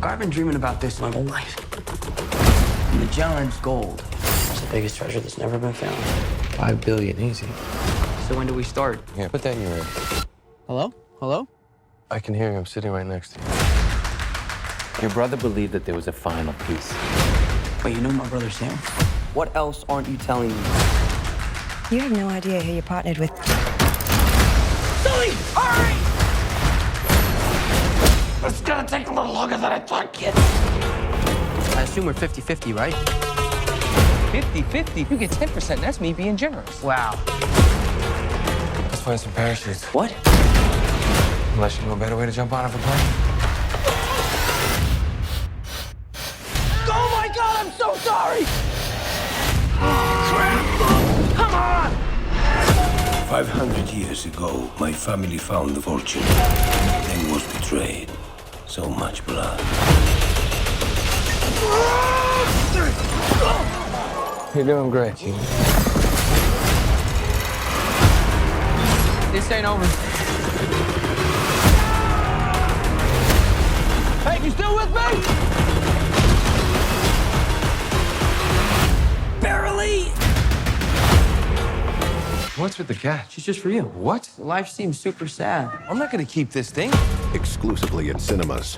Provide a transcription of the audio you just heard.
I've been dreaming about this my whole life. Magellan's gold. It's the biggest treasure that's never been found. 5 billion, easy. So when do we start? Yeah, put that in your ear. Hello? Hello? I can hear you. I'm sitting right next to you. Your brother believed that there was a final piece. Wait, you know my brother Sam? What else aren't you telling me? You have no idea who you're partnered with. Sully! Hurry! It's gonna take a little longer than I thought, kid. I assume we're 50-50, right? 50-50? You get 10%. That's me being generous. Wow. Let's find some parachutes. What? Unless you know a better way to jump out of a plane. Oh my God, I'm so sorry! 500 years ago, my family found the fortune, then was betrayed. So much blood. You're doing great, Gene. This ain't over. Hey, you still with me? Barely! What's with the cat? She's just for you. What? Life seems super sad. I'm not gonna keep this thing. Exclusively at cinemas.